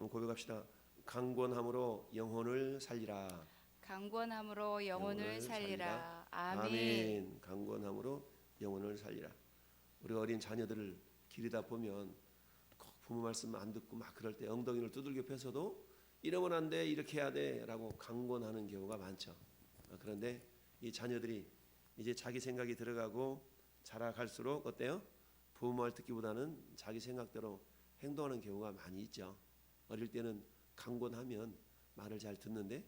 고백합시다. 강권함으로 영혼을 살리라. 강권함으로 영혼을 살리라. 아멘. 아멘. 강권함으로 영혼을 살리라. 우리 어린 자녀들을 기르다 보면 꼭 부모 말씀 안 듣고 막 그럴 때 엉덩이를 두들겨 펴서도 이러면 안 돼, 이렇게 해야 돼라고 강권하는 경우가 많죠. 그런데 이 자녀들이 이제 자기 생각이 들어가고 자라갈수록 어때요? 부모 말 듣기보다는 자기 생각대로 행동하는 경우가 많이 있죠. 어릴 때는 강권하면 말을 잘 듣는데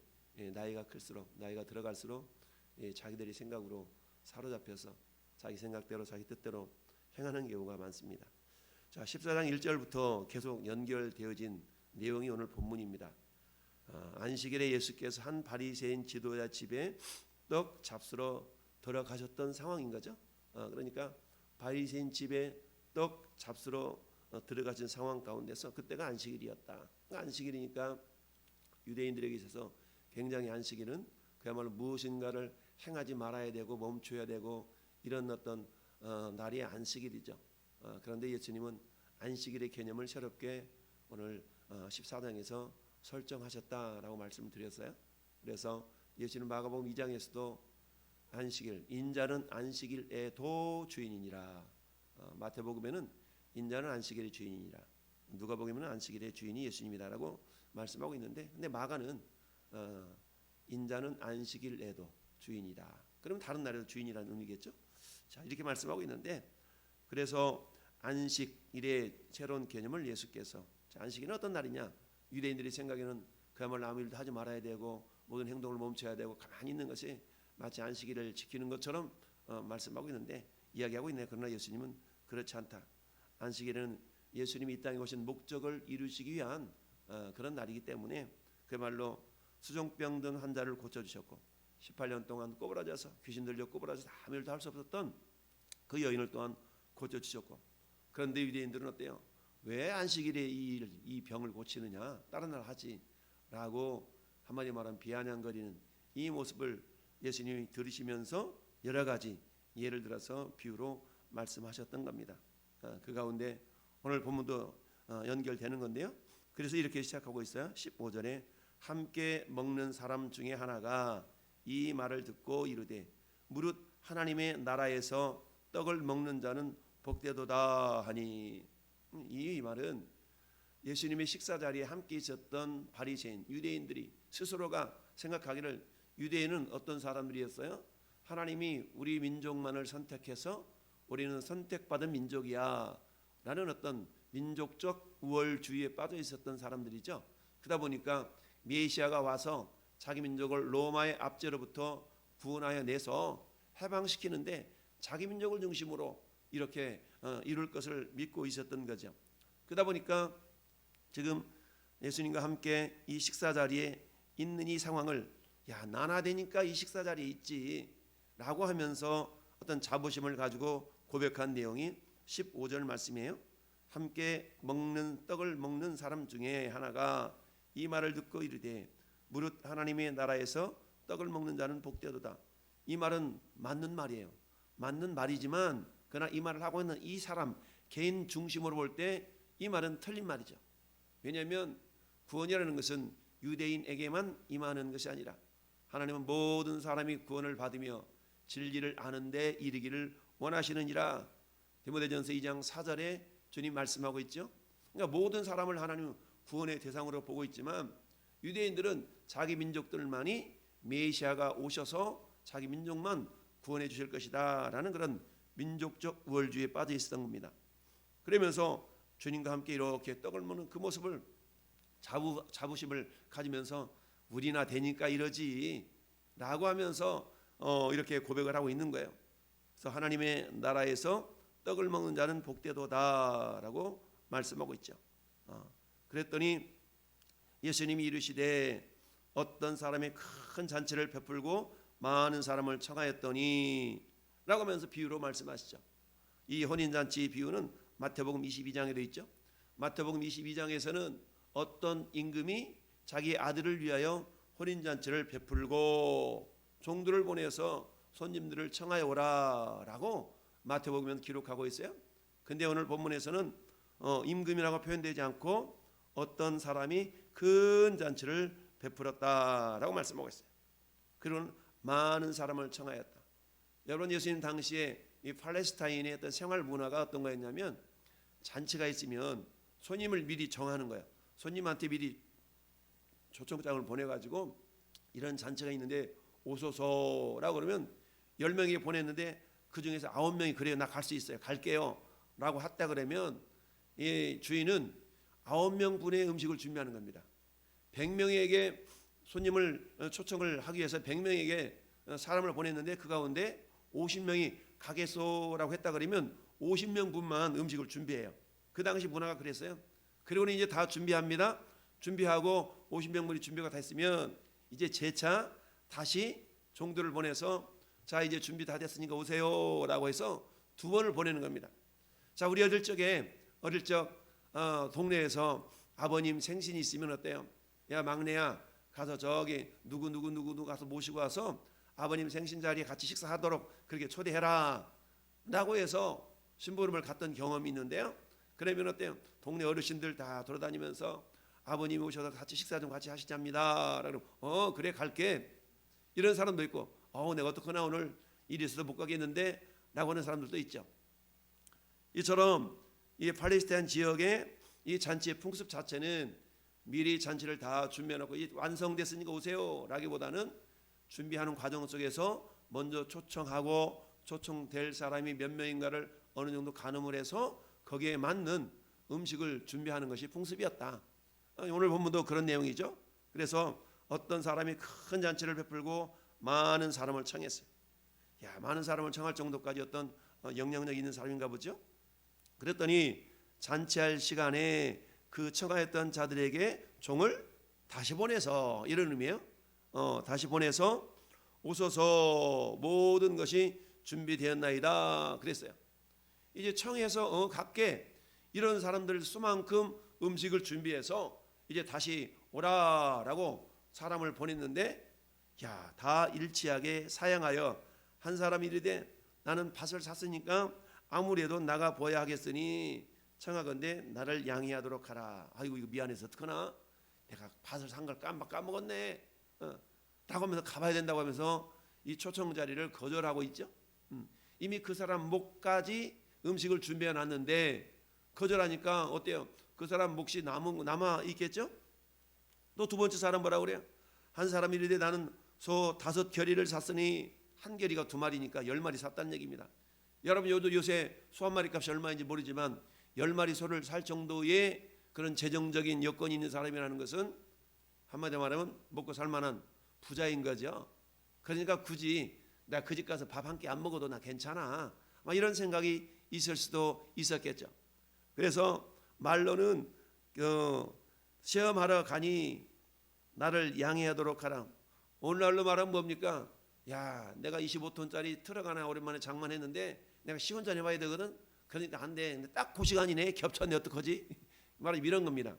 나이가 클수록, 나이가 들어갈수록 자기들이 생각으로 사로잡혀서 자기 생각대로 자기 뜻대로 행하는 경우가 많습니다. 자, 14장 1절부터 계속 연결되어진 내용이 오늘 본문입니다. 안식일에 예수께서 한 바리새인 지도자 집에 떡 잡수러 들어가셨던 상황인 거죠. 그러니까 바리새인 집에 떡 잡수러 들어가신 상황 가운데서 그때가 안식일이었다. 안식일이니까 유대인들에게 있어서 굉장히 안식일은 그야말로 무엇인가를 행하지 말아야 되고 멈춰야 되고 이런 어떤 날이 안식일이죠. 그런데 예수님은 안식일의 개념을 새롭게 오늘 14장에서 설정하셨다라고 말씀을 드렸어요. 그래서 예수님 마가복음 2장에서도 안식일, 인자는 안식일에도 주인이니라. 마태복음에는 인자는 안식일의 주인이니라. 누가복음에는 안식일의 주인이 예수님이다라고 말씀하고 있는데, 근데 마가는 인자는 안식일에도 주인이다. 그러면 다른 날에도 주인이라는 의미겠죠. 자, 이렇게 말씀하고 있는데, 그래서 안식일의 새로운 개념을 예수께서, 자, 안식일은 어떤 날이냐? 유대인들이 생각에는 그야말로 아무 일도 하지 말아야 되고 모든 행동을 멈춰야 되고 가만히 있는 것이 마치 안식일을 지키는 것처럼 말씀하고 있는데, 이야기하고 있네요. 그러나 예수님은 그렇지 않다. 안식일은 예수님이 이 땅에 오신 목적을 이루시기 위한 그런 날이기 때문에 그야말로 수종병 든 환자를 고쳐주셨고 18년 동안 꼬부라져서 귀신 들려 꼬부라져서 아무 일도 할 수 없었던 그 여인을 또한 고쳐주셨고, 그런데 유대인들은 어때요? 왜 안식일에 이 병을 고치느냐? 다른 날 하지 라고 한마디 말하면 비아냥거리는 이 모습을 예수님이 들으시면서 여러 가지 예를 들어서 비유로 말씀하셨던 겁니다. 그 가운데 오늘 본문도 연결되는 건데요. 그래서 이렇게 시작하고 있어요. 15절에 함께 먹는 사람 중에 하나가 이 말을 듣고 이르되 무릇 하나님의 나라에서 떡을 먹는 자는 복되도다 하니, 이 말은 예수님의 식사 자리에 함께 있었던 바리새인 유대인들이 스스로가 생각하기를, 유대인은 어떤 사람들이었어요? 하나님이 우리 민족만을 선택해서 우리는 선택받은 민족이야 라는 어떤 민족적 우월주의에 빠져 있었던 사람들이죠. 그러다 보니까 메시아가 와서 자기 민족을 로마의 압제로부터 구원하여 내서 해방시키는데 자기 민족을 중심으로 이렇게 이룰 것을 믿고 있었던 거죠. 그러다 보니까 지금 예수님과 함께 이 식사 자리에 있는 이 상황을, 야, 나나 되니까 이 식사 자리에 있지 라고 하면서 어떤 자부심을 가지고 고백한 내용이 15절 말씀이에요. 함께 먹는 떡을 먹는 사람 중에 하나가 이 말을 듣고 이르되 무릇 하나님의 나라에서 떡을 먹는 자는 복되도다. 이 말은 맞는 말이에요. 맞는 말이지만 그러나 이 말을 하고 있는 이 사람 개인 중심으로 볼 때 이 말은 틀린 말이죠. 왜냐하면 구원이라는 것은 유대인에게만 임하는 것이 아니라 하나님은 모든 사람이 구원을 받으며 진리를 아는 데 이르기를 원하시느니라. 디모데전서 2장 4절에 주님 말씀하고 있죠. 그러니까 모든 사람을 하나님은 구원의 대상으로 보고 있지만 유대인들은 자기 민족들만이 메시아가 오셔서 자기 민족만 구원해 주실 것이다 라는 그런 민족적 우월주의에 빠져 있었던 겁니다. 그러면서 주님과 함께 이렇게 떡을 먹는 그 모습을 자부심을 가지면서 우리나 되니까 이러지 라고 하면서 이렇게 고백을 하고 있는 거예요. 그래서 하나님의 나라에서 떡을 먹는 자는 복되도다 라고 말씀하고 있죠. 그랬더니 예수님이 이르시되 어떤 사람이 큰 잔치를 베풀고 많은 사람을 청하였더니 라고 하면서 비유로 말씀하시죠. 이 혼인잔치 비유는 마태복음 22장에도 있죠. 마태복음 22장에서는 어떤 임금이 자기 아들을 위하여 혼인잔치를 베풀고 종들을 보내서 손님들을 청하여 오라 라고 마태복음은 기록하고 있어요. 근데 오늘 본문에서는 임금이라고 표현되지 않고 어떤 사람이 큰 잔치를 베풀었다라고 말씀하고 있어요. 그리고 많은 사람을 청하였다. 여러분, 예수님 당시에 이 팔레스타인의 어떤 생활 문화가 어떤 거였냐면, 잔치가 있으면 손님을 미리 정하는 거야. 손님한테 미리 초청장을 보내가지고 이런 잔치가 있는데 오소서라고 그러면 10명이 보냈는데 그 중에서 9명이 그래요, 나 갈 수 있어요, 갈게요 라고 했다 그러면 이 주인은 9명 분의 음식을 준비하는 겁니다. 100명에게 손님을 초청을 하기 위해서 100명에게 사람을 보냈는데 그 가운데 50명이 가겠소라고 했다 그러면 50명 분만 음식을 준비해요. 그 당시 문화가 그랬어요. 그리고는 이제 다 준비합니다. 준비하고 50명 분이 준비가 됐으면 이제 재차 다시 종들을 보내서 자, 이제 준비 다 됐으니까 오세요라고 해서 2번을 보내는 겁니다. 자, 우리 어릴 적 동네에서 아버님 생신이 있으면 어때요? 야, 막내야, 가서 저기 누구 가서 모시고 와서 아버님 생신 자리에 같이 식사하도록 그렇게 초대해라 라고 해서 심부름을 갔던 경험이 있는데요. 그러면 어때요? 동네 어르신들 다 돌아다니면서 아버님 오셔서 같이 식사 좀 같이 하시자입니다. 그러면 그래, 갈게. 이런 사람도 있고, 내가 어떡하나 오늘 일이 있어서 못 가겠는데 라고 하는 사람들도 있죠. 이처럼 이 팔레스타인 지역의 이 잔치의 풍습 자체는 미리 잔치를 다 준비해놓고 완성됐으니까 오세요 라기보다는 준비하는 과정 속에서 먼저 초청하고 초청될 사람이 몇 명인가를 어느 정도 가늠을 해서 거기에 맞는 음식을 준비하는 것이 풍습이었다. 오늘 본문도 그런 내용이죠. 그래서 어떤 사람이 큰 잔치를 베풀고 많은 사람을 청했어요. 야, 많은 사람을 청할 정도까지 어떤 영향력 있는 사람인가 보죠. 그랬더니 잔치할 시간에 그 청하였던 자들에게 종을 다시 보내서, 이런 의미예요. 다시 보내서 오소서 모든 것이 준비되었나이다 그랬어요. 이제 청해서 갈게 이런 사람들 수만큼 음식을 준비해서 이제 다시 오라라고 사람을 보냈는데, 야, 다 일치하게 사양하여 한 사람이 이르되 나는 밭을 샀으니까 아무래도 나가 보야 하겠으니 청하건대 나를 양해하도록 하라. 아이고, 이거 미안해서 어떡하나, 내가 밭을 산 걸 까먹었네 라고 하면서 가봐야 된다고 하면서 이 초청 자리를 거절하고 있죠. 이미 그 사람 목까지 음식을 준비해 놨는데 거절하니까 어때요? 그 사람 몫이 남아 있겠죠. 또 두 번째 사람 뭐라고 그래요? 한 사람이 이르되 나는 소 5겨리를 샀으니 한 겨리가 2마리니까 10마리 샀다는 얘기입니다. 여러분, 요새 소 한 마리 값이 얼마인지 모르지만 10마리 소를 살 정도의 그런 재정적인 여건이 있는 사람이라는 것은 한마디로 말하면 먹고 살만한 부자인 거죠. 그러니까 굳이 나 그 집 가서 밥 한 끼 안 먹어도 나 괜찮아, 막 이런 생각이 있을 수도 있었겠죠. 그래서 말로는 시험하러 가니 나를 양해하도록 하라. 오늘날로 말하면 뭡니까? 야, 내가 25톤짜리 트럭 하나 오랜만에 장만했는데 내가 시운전 해봐야 되거든. 그러니까 안 돼. 딱 그 시간이네. 겹쳤네. 어떡하지? 말하면 이런 겁니다.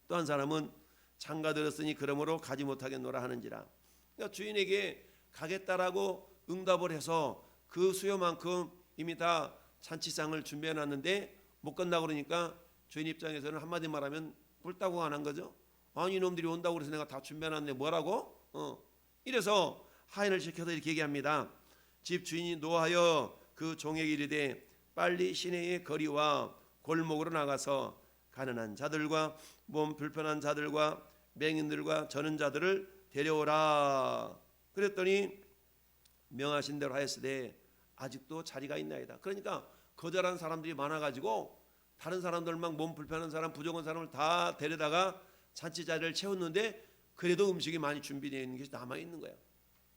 또 한 사람은 장가 들었으니 그러므로 가지 못하겠노라 하는지라. 그러니까 주인에게 가겠다라고 응답을 해서 그 수요만큼 이미 다 잔치상을 준비해놨는데 못 간다 그러니까 주인 입장에서는 한마디 말하면 뿔따고 안 한 거죠. 아니, 이놈들이 온다고 그래서 내가 다 준비해놨는데 뭐라고? 이래서 하인을 시켜서 이렇게 얘기합니다. 집 주인이 노하여 그 종에게 이르되 빨리 시내의 거리와 골목으로 나가서 가난한 자들과 몸 불편한 자들과 맹인들과 저는 자들을 데려오라. 그랬더니 명하신 대로 하였으되 아직도 자리가 있나이다. 그러니까 거절한 사람들이 많아가지고 다른 사람들만 몸 불편한 사람, 부족한 사람을 다 데려다가 잔치 자리를 채웠는데 그래도 음식이 많이 준비되어 있는 것이 남아있는 거예요.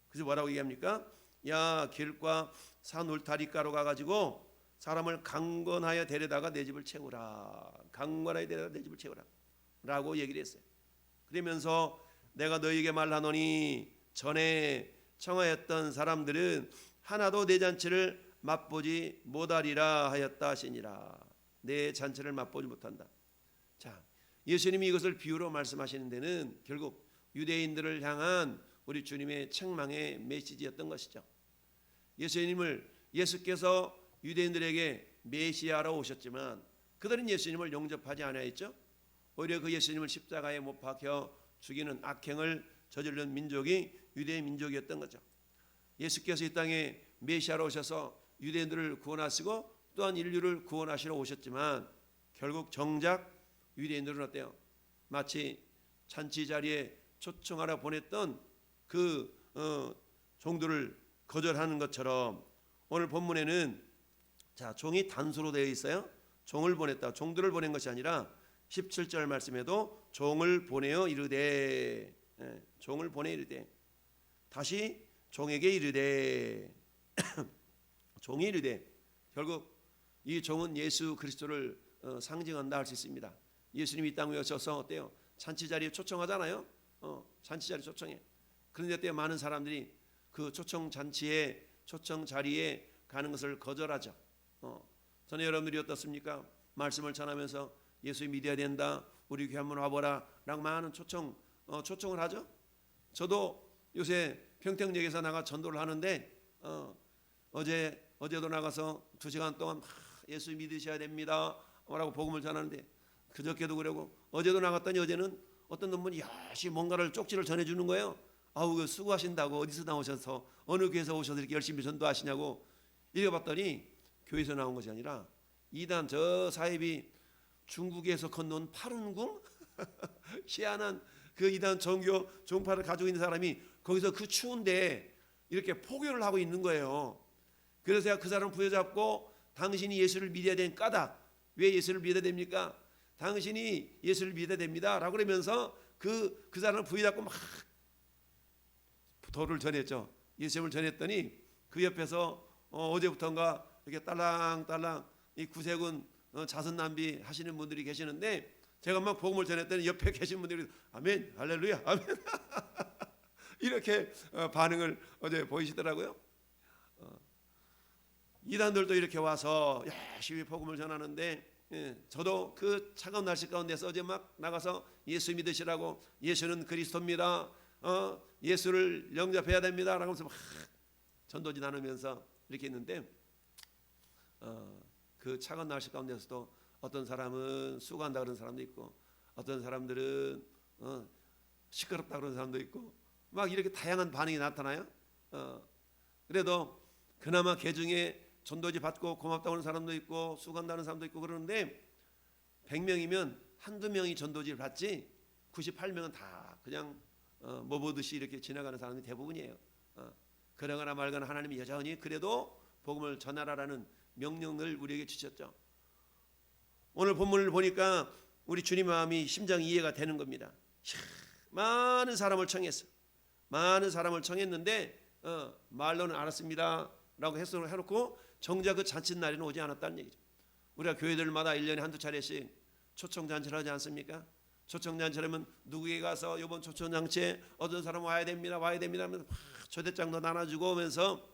그래서 뭐라고 얘기합니까? 야, 길과 산 울타리가로 가가지고 사람을 강권하여 데려다가 내 집을 채우라. 강권하여 데려다가 내 집을 채우라 라고 얘기를 했어요. 그러면서 내가 너희에게 말하노니 전에 청하였던 사람들은 하나도 내 잔치를 맛보지 못하리라 하였다 하시니라. 내 잔치를 맛보지 못한다. 자, 예수님이 이것을 비유로 말씀하시는 데는 결국 유대인들을 향한 우리 주님의 책망의 메시지였던 것이죠. 예수께서 유대인들에게 메시아로 오셨지만 그들은 예수님을 용접하지 않아했죠. 오히려 그 예수님을 십자가에 못 박혀 죽이는 악행을 저지르는 민족이 유대 민족이었던 거죠. 예수께서 이 땅에 메시아로 오셔서 유대인들을 구원하시고 또한 인류를 구원하시러 오셨지만 결국 정작 유대인들은 어때요? 마치 잔치 자리에 초청하러 보냈던 그 종들을 거절하는 것처럼 오늘 본문에는 자, 종이 단수로 되어 있어요. 종을 보냈다. 종들을 보낸 것이 아니라 17절 말씀에도 종을 보내어 이르되, 종을 보내 이르되, 다시 종에게 이르되, 종이 이르되, 결국 이 종은 예수 그리스도를 상징한다 할 수 있습니다. 예수님이 이 땅에 오셔서 어때요? 잔치 자리에 초청하잖아요. 잔치 자리에 초청해. 그런데 어때요? 많은 사람들이 그 초청 잔치에 초청 자리에 가는 것을 거절하죠. 저는 여러분들이 어떻습니까? 말씀을 전하면서 예수 믿어야 된다. 우리 교회 한번 와보라. 라고 많은 초청을 하죠. 저도 요새 평택역에서 나가 전도를 하는데 어제도 나가서 2시간 동안 예수 믿으셔야 됩니다. 라고 복음을 전하는데 그저께도 그러고 어제도 나갔더니 어제는 어떤 놈분이 열심히 뭔가를 쪽지를 전해주는 거예요. 아우 수고하신다고 어디서 나오셔서 어느 교회에서 오셔서 이렇게 열심히 전도하시냐고 읽어봤더니 교회에서 나온 것이 아니라 이단 저 사입이 중국에서 건너온 파룬궁 희한한 그 이단 종교 종파를 가지고 있는 사람이 거기서 그 추운데 이렇게 포교를 하고 있는 거예요. 그래서 제가 그 사람 부여잡고 당신이 예수를 믿어야 되는 까닭, 왜 예수를 믿어야 됩니까? 당신이 예수를 믿어야 됩니다 라고 그러면서 그 사람을 부여잡고 막 도를 전했죠. 예수님을 전했더니 그 옆에서 어제부터인가 이렇게 딸랑딸랑 이 구세군 자선남비 하시는 분들이 계시는데 제가 막 복음을 전했더니 옆에 계신 분들이 아멘 할렐루야 아멘 이렇게 반응을 어제 보이시더라고요. 이단들도 이렇게 와서 열심히 복음을 전하는데 저도 그 차가운 날씨 가운데서 어제 막 나가서 예수 믿으시라고 예수는 그리스도입니다. 예수를 영접해야 됩니다 라고 하면서 막 전도지 나누면서 이렇게 있는데 그 차가운 날씨 가운데서도 어떤 사람은 수고한다 그러는 사람도 있고 어떤 사람들은 시끄럽다 그러는 사람도 있고 막 이렇게 다양한 반응이 나타나요. 그래도 그나마 개중에 전도지 받고 고맙다고 하는 사람도 있고 수고한다는 사람도 있고 그러는데 100명이면 한두 명이 전도지를 받지 98명은 다 그냥 뭐 보듯이 이렇게 지나가는 사람이 대부분이에요. 그러거나 말거나 하나님이 여전히 그래도 복음을 전하라라는 명령을 우리에게 주셨죠. 오늘 본문을 보니까 우리 주님 마음이 심정이 이해가 되는 겁니다. 많은 사람을 청했어. 많은 사람을 청했는데 말로는 알았습니다 라고 해석을 해놓고 정작 그 잔칫날에는 오지 않았다는 얘기죠. 우리가 교회들마다 1년에 한두 차례씩 초청잔치를 하지 않습니까? 초청잔치라면 누구에게 가서 이번 초청잔치에 어떤 사람 와야 됩니다 하면서 초대장도 나눠주고 오면서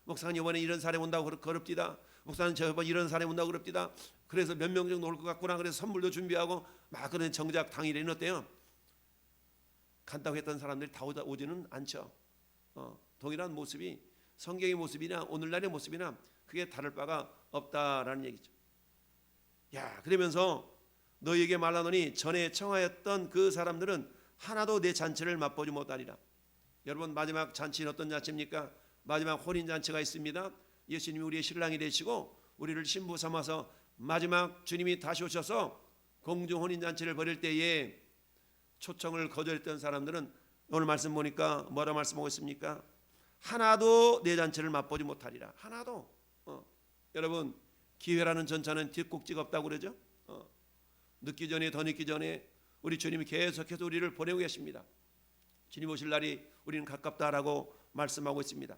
목사님 이번에 이런 사람 온다고 그럽디다. 목사님 저번 이런 사람 온다고 그럽디다. 그래서 몇 명 정도 올 것 같구나. 그래서 선물도 준비하고 막 그런 정작 당일에는 어때요? 간다고 했던 사람들이 다 오지는 않죠. 동일한 모습이 성경의 모습이나 오늘날의 모습이나 그게 다를 바가 없다라는 얘기죠. 야, 그러면서 너희에게 말하노니 전에 청하였던 그 사람들은 하나도 내 잔치를 맛보지 못하리라. 여러분 마지막 잔치는 어떤 잔치입니까? 마지막 혼인 잔치가 있습니다. 예수님이 우리의 신랑이 되시고 우리를 신부 삼아서 마지막 주님이 다시 오셔서 공중 혼인 잔치를 벌일 때에 초청을 거절했던 사람들은 오늘 말씀 보니까 뭐라 말씀하고 있습니까? 하나도 내 잔치를 맛보지 못하리라. 하나도. 여러분 기회라는 전차는 뒷꼭지가 없다고 그러죠. 늦기 전에 더 늦기 전에 우리 주님이 계속해서 우리를 보내고 계십니다. 주님 오실 날이 우리는 가깝다라고 말씀하고 있습니다.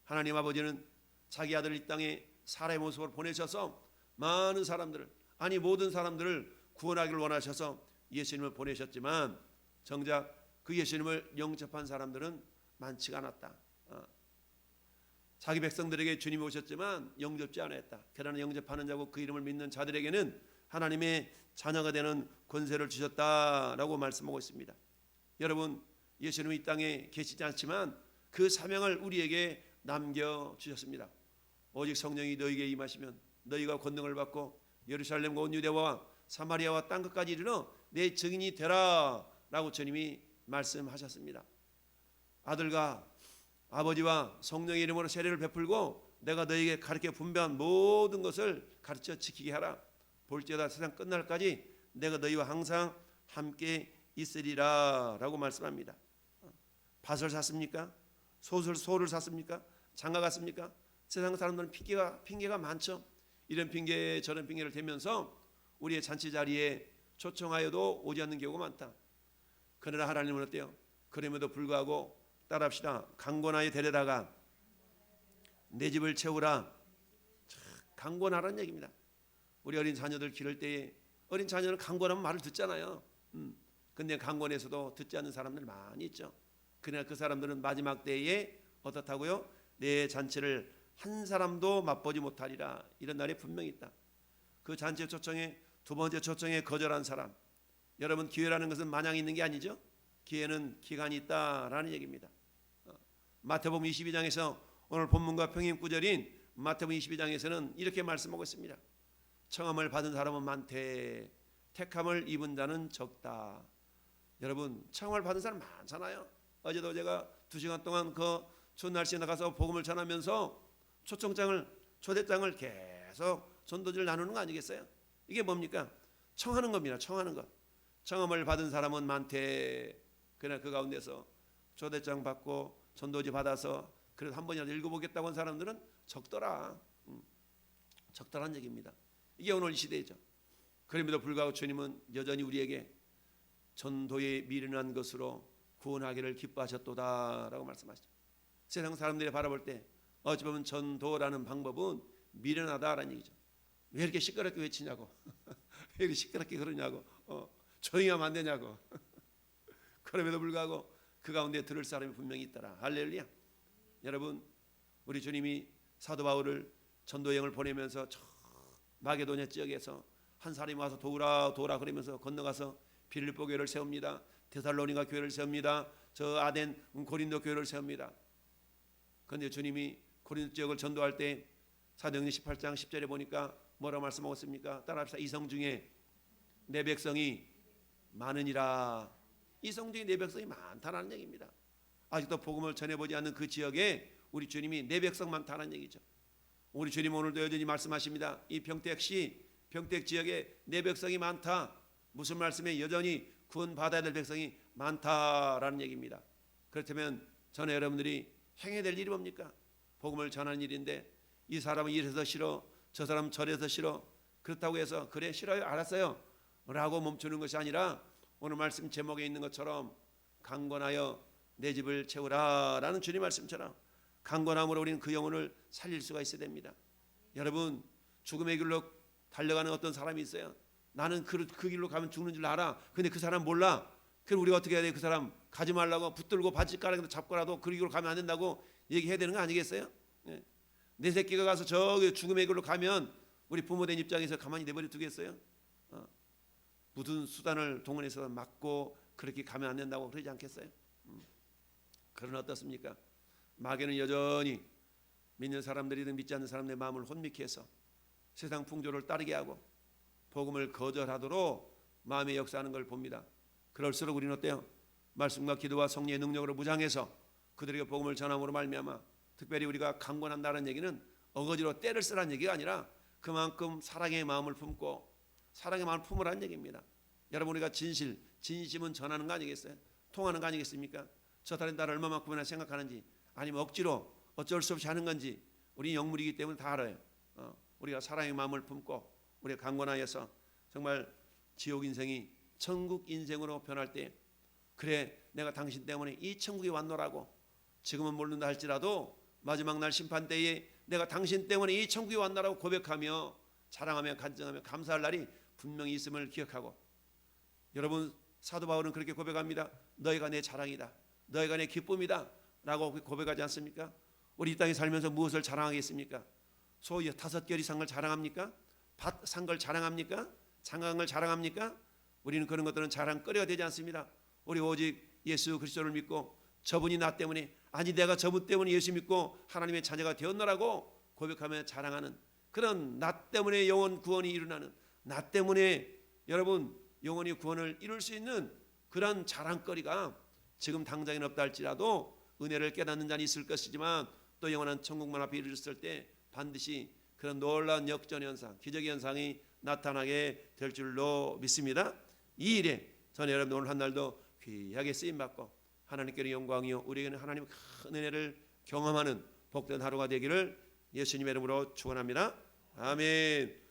하나님 아버지는 자기 아들을 이 땅에 사람의 모습으로 보내셔서 많은 사람들을 아니 모든 사람들을 구원하기를 원하셔서 예수님을 보내셨지만 정작 그 예수님을 영접한 사람들은 많지가 않았다. 자기 백성들에게 주님이 오셨지만 영접지 않았다. 그러나 영접하는 자고 그 이름을 믿는 자들에게는 하나님의 자녀가 되는 권세를 주셨다라고 말씀하고 있습니다. 여러분 예수님이 이 땅에 계시지 않지만 그 사명을 우리에게 남겨주셨습니다. 오직 성령이 너희에게 임하시면 너희가 권능을 받고 예루살렘과 온 유대와 사마리아와 땅끝까지 이르러 내 증인이 되라라고 주님이 말씀하셨습니다. 아들과 아버지와 성령의 이름으로 세례를 베풀고 내가 너에게 가르쳐 분배한 모든 것을 가르쳐 지키게 하라. 볼지어다 세상 끝날까지 내가 너희와 항상 함께 있으리라 라고 말씀합니다. 밭을 샀습니까? 소를 샀습니까? 장가 갔습니까? 세상 사람들은 핑계가 많죠. 이런 핑계 저런 핑계를 대면서 우리의 잔치 자리에 초청하여도 오지 않는 경우가 많다. 그러나 하나님은 어때요? 그럼에도 불구하고 따라합시다. 강권하여 데려다가 내 집을 채우라. 강권하라는 얘기입니다. 우리 어린 자녀들 기를 때에 어린 자녀는 강권하면 말을 듣잖아요. 근데 강권에서도 듣지 않는 사람들 많이 있죠. 그러나 그 사람들은 마지막 때에 어떻다고요? 내 잔치를 한 사람도 맛보지 못하리라. 이런 날이 분명히 있다. 그 잔치 초청에 두 번째 초청에 거절한 사람. 여러분, 기회라는 것은 마냥 있는 게 아니죠. 기회는 기간이 있다라는 얘기입니다. 마태복음 22장에서 오늘 본문과 평행 구절인 마태복음 22장에서는 이렇게 말씀하고 있습니다. 청함을 받은 사람은 많되 택함을 입은 자는 적다. 여러분, 청함을 받은 사람 많잖아요. 어제도 제가 2시간 동안 그 추운 날씨에 나가서 복음을 전하면서 초대장을 계속 전도지를 나누는 거 아니겠어요? 이게 뭡니까? 청하는 겁니다. 청하는 것. 청함을 받은 사람은 많되 그러나 그 가운데서 초대장 받고 전도지 받아서 그래도 한 번이라도 읽어보겠다고 한 사람들은 적더라. 적더라는 얘기입니다. 이게 오늘 이 시대죠. 그럼에도 불구하고 주님은 여전히 우리에게 전도에 미련한 것으로 구원하기를 기뻐하셨도다라고 말씀하시죠. 세상 사람들이 바라볼 때 어찌 보면 전도라는 방법은 미련하다라는 얘기죠. 왜 이렇게 시끄럽게 외치냐고, 왜 이렇게 시끄럽게 그러냐고, 조용히 하면 안 되냐고. 그럼에도 불구하고 그 가운데 들을 사람이 분명히 있더라. 할렐루야. 여러분, 우리 주님이 사도 바울을 전도여행을 보내면서 저 마게도냐 지역에서 한 사람이 와서 도우라 그러면서 건너가서 빌립보 교회를 세웁니다. 데살로니가 교회를 세웁니다. 저 아덴 고린도 교회를 세웁니다. 그런데 주님이 고린도 지역을 전도할 때 사도행전 18장 10절에 보니까 뭐라고 말씀하고 있습니까? 따라합시다. 이성 중에 내 백성이 많으니라. 이성 중에 내 백성이 많다는 얘기입니다. 아직도 복음을 전해보지 않는 그 지역에 우리 주님이 내 백성 많다는 얘기죠. 우리 주님 오늘도 여전히 말씀하십니다. 이 평택시 평택 지역에 내 백성이 많다. 무슨 말씀에 여전히 구원받아야 될 백성이 많다라는 얘기입니다. 그렇다면 저는 여러분들이 행해야 될 일이 뭡니까? 복음을 전하는 일인데 이 사람은 이래서 싫어, 저 사람 저래서 싫어, 그렇다고 해서 그래 싫어요 알았어요 라고 멈추는 것이 아니라 오늘 말씀 제목에 있는 것처럼 강권하여 내 집을 채우라 라는 주님 말씀처럼 강권함으로 우리는 그 영혼을 살릴 수가 있어야 됩니다. 여러분, 죽음의 길로 달려가는 어떤 사람이 있어요. 나는 그 길로 가면 죽는 줄 알아. 근데 그 사람 몰라. 그럼 우리가 어떻게 해야 돼? 그 사람 가지 말라고 붙들고 바짓가락에도 잡고라도 그 길로 가면 안 된다고 얘기해야 되는 거 아니겠어요? 네. 내 새끼가 가서 저기 죽음의 길로 가면 우리 부모된 입장에서 가만히 내버려 두겠어요? 무슨 수단을 동원해서 막고 그렇게 가면 안 된다고 그러지 않겠어요? 그러나 어떻습니까? 마귀는 여전히 믿는 사람들이든 믿지 않는 사람들의 마음을 혼미케 해서 세상 풍조를 따르게 하고 복음을 거절하도록 마음의 역사하는 걸 봅니다. 그럴수록 우리는 어때요? 말씀과 기도와 성령의 능력으로 무장해서 그들에게 복음을 전함으로 말미암아 특별히 우리가 강권한다는 얘기는 어거지로 때를 쓰라는 얘기가 아니라 그만큼 사랑의 마음을 품고 사랑의 마음을 품으라는 얘기입니다. 여러분, 우리가 진심은 전하는 거 아니겠어요? 통하는 거 아니겠습니까? 저 사람이 나를 얼마만큼이나 생각하는지 아니면 억지로 어쩔 수 없이 하는 건지 우리 영물이기 때문에 다 알아요. 우리가 사랑의 마음을 품고 우리가 강권하여서 정말 지옥 인생이 천국 인생으로 변할 때 그래 내가 당신 때문에 이 천국에 왔노라고 지금은 모른다 할지라도 마지막 날 심판 때에 내가 당신 때문에 이 천국에 왔노라고 고백하며 자랑하며 간증하며 감사할 날이 분명히 있음을 기억하고 여러분, 사도 바울은 그렇게 고백합니다. 너희가 내 자랑이다. 너희가 내 기쁨이다 라고 고백하지 않습니까? 우리 이 땅에 살면서 무엇을 자랑하겠습니까? 소위 5결 이상을 자랑합니까? 밭 산 걸 자랑합니까? 장강을 자랑합니까? 우리는 그런 것들은 자랑거리가 되지 않습니다. 우리 오직 예수 그리스도를 믿고 저분이 나 때문에 아니 내가 저분 때문에 예수 믿고 하나님의 자녀가 되었노라고 고백하며 자랑하는 그런 나 때문에 영혼 구원이 일어나는 나 때문에 여러분 영원히 구원을 이룰 수 있는 그런 자랑거리가 지금 당장은 없다 할지라도 은혜를 깨닫는 자는 있을 것이지만 또 영원한 천국만 앞에 이르렀을 때 반드시 그런 놀라운 역전현상, 기적현상이 나타나게 될 줄로 믿습니다. 이 일에 저는 여러분 오늘 한 날도 귀하게 쓰임받고 하나님께는 영광이요 우리에게는 하나님의 큰 은혜를 경험하는 복된 하루가 되기를 예수님의 이름으로 축원합니다. 아멘.